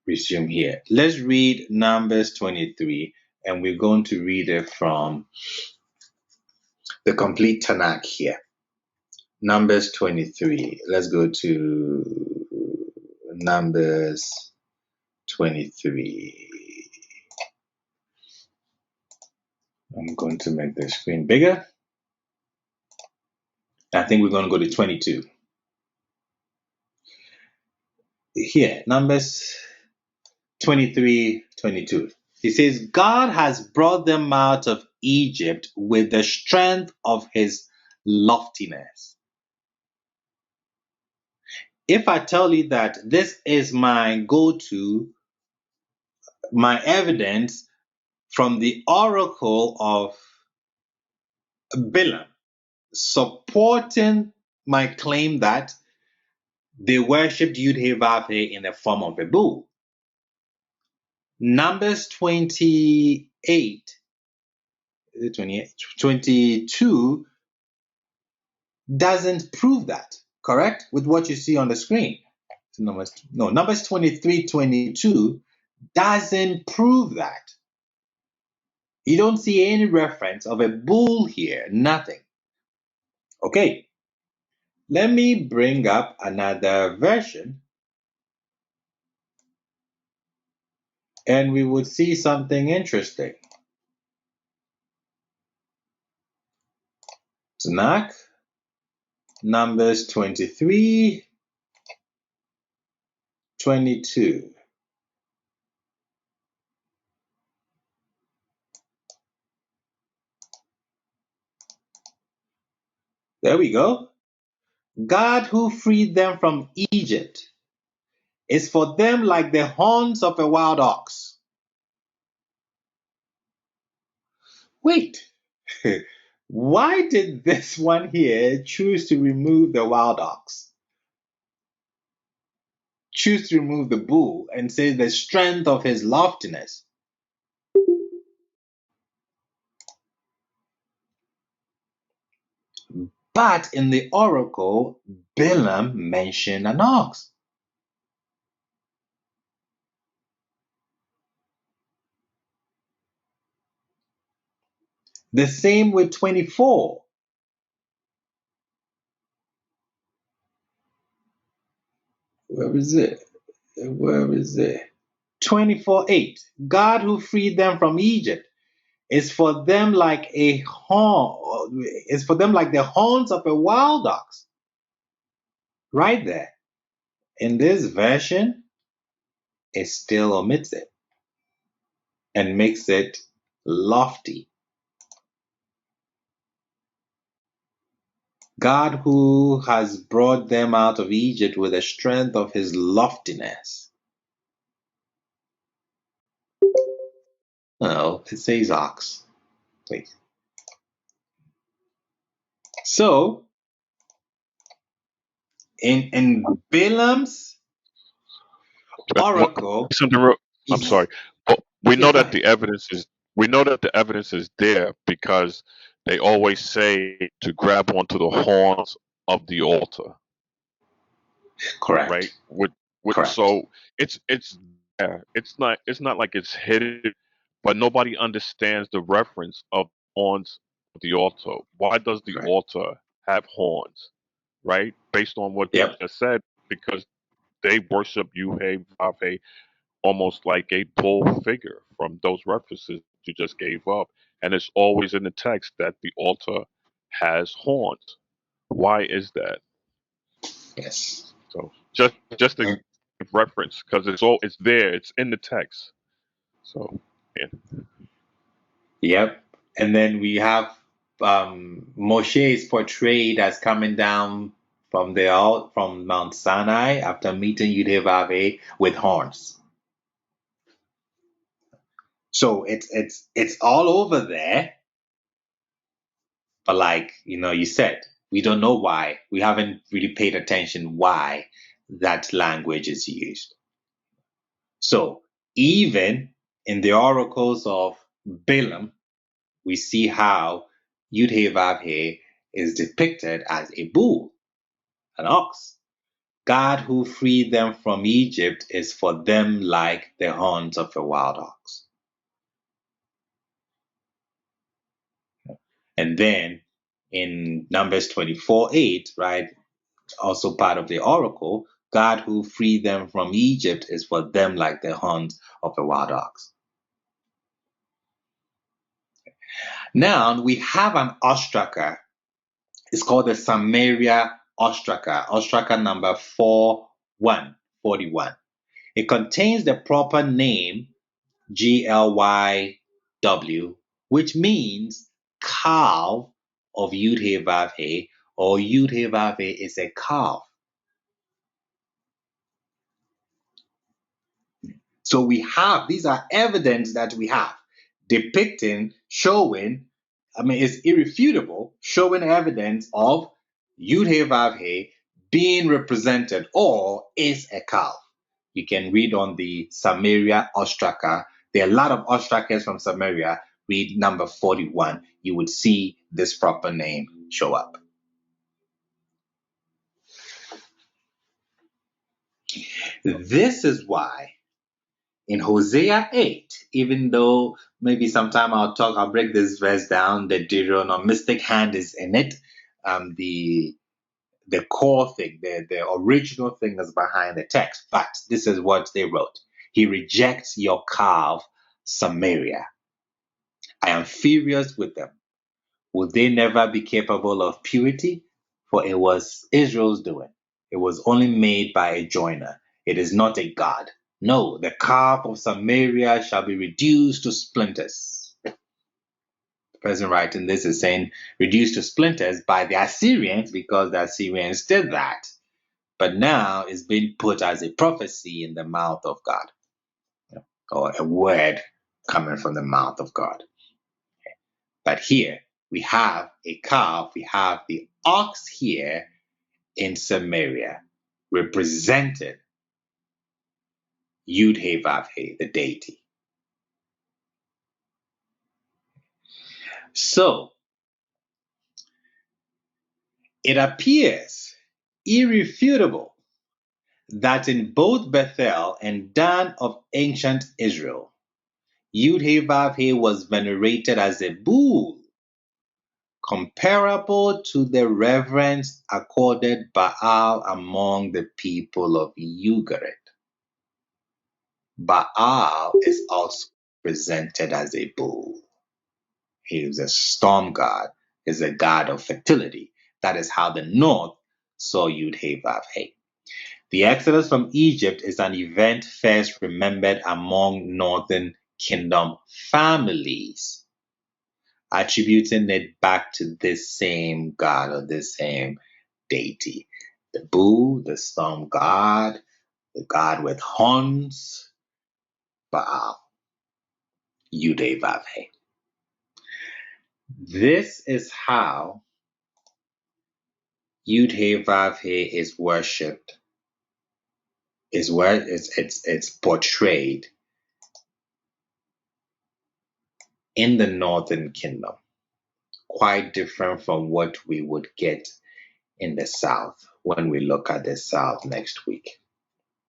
resume here. Let's read Numbers 23, and we're going to read it from the complete Tanak here. Numbers 23. Let's go to Numbers 23. I'm going to make the screen bigger. I think we're going to go to 22. Here, Numbers 23:22. It says, God has brought them out of Egypt with the strength of his loftiness. If I tell you that this is my go-to, my evidence from the oracle of Balaam, supporting my claim that they worshipped YHVH in the form of a bull. Numbers 28, 22 doesn't prove that, correct? With what you see on the screen. Numbers 23:22 doesn't prove that. You don't see any reference of a bull here, nothing. Okay, let me bring up another version and we would see something interesting. Tanak, Numbers 23:22. There we go. God who freed them from Egypt is for them like the horns of a wild ox. Wait, why did this one here choose to remove the wild ox? Choose to remove the bull and say the strength of his loftiness. But in the oracle, Balaam mentioned an ox. The same with 24. Where is it? 24:8. God who freed them from Egypt is for them like the horns of a wild ox. Right there. In this version, it still omits it and makes it lofty. God who has brought them out of Egypt with the strength of his loftiness. Oh, it says ox. Please. So, in Balaam's oracle, I'm sorry. Well, we yes, know go that ahead. the evidence is there because they always say to grab onto the horns of the altar, right? Correct. Correct. So it's there. It's not like it's hidden, but nobody understands the reference of horns of the altar. Why does the Correct. altar have horns, right? Based on what you Yep. just said, because they worship Yahweh almost like a bull figure from those references you just gave up. And it's always in the text that the altar has horns. Why is that? Yes. So just a reference because it's there, it's in the text. So yeah. Yep. And then we have Moshe is portrayed as coming down from Mount Sinai after meeting Yudhevave with horns. So it's all over there, but like you said, we don't know why. We haven't really paid attention why that language is used. So even in the oracles of Balaam, we see how Yudhevavhe is depicted as a bull, an ox. God who freed them from Egypt is for them like the horns of a wild ox. And then in Numbers 24:8, right, also part of the oracle, God who freed them from Egypt is for them like the horns of a wild ox. Now we have an ostraker. It's called the Samaria ostraker, ostraker number 4141. It contains the proper name GLYW, which means calf of Yud-Heh-Vav-Heh, or Yud-Heh-Vav-Heh is a calf. So we have, these are evidence that we have depicting, showing, it's irrefutable, showing evidence of Yud-Heh-Vav-Heh being represented or is a calf. You can read on the Samaria ostraker. There are a lot of ostrakers from Samaria. Read number 41. You would see this proper name show up. This is why in HOSEA 8, even though maybe sometime I'll break this verse down, the Deuteronomistic hand is in it. The core thing, the original thing that's behind the text. But this is what they wrote. He rejects your calf, Samaria. I am furious with them. Will they never be capable of purity? For it was Israel's doing. It was only made by a joiner. It is not a god. No, the calf of Samaria shall be reduced to splinters. The person writing this is saying reduced to splinters by the Assyrians because the Assyrians did that. But now it's being put as a prophecy in the mouth of God, or a word coming from the mouth of God. But here we have a calf, we have the ox here in Samaria, represented Yud-Heh-Vav-Heh, the deity. So it appears irrefutable that in both Bethel and Dan of ancient Israel, Yud-Heh-Vav-Heh was venerated as a bull, comparable to the reverence accorded Baal among the people of Ugarit. Baal is also presented as a bull. He is a storm god, is a god of fertility. That is how the north saw Yud-Heh-Vav-Heh. The exodus from Egypt is an event first remembered among northern kingdom families, attributing it back to this same god or this same deity. The bull, the storm god, the god with horns, Baal, Yud-Heh-Vav-Heh. This is how Yud-Heh-Vav-Heh is worshipped, is where it's portrayed in the northern kingdom. Quite different from what we would get in the south when we look at the south next week.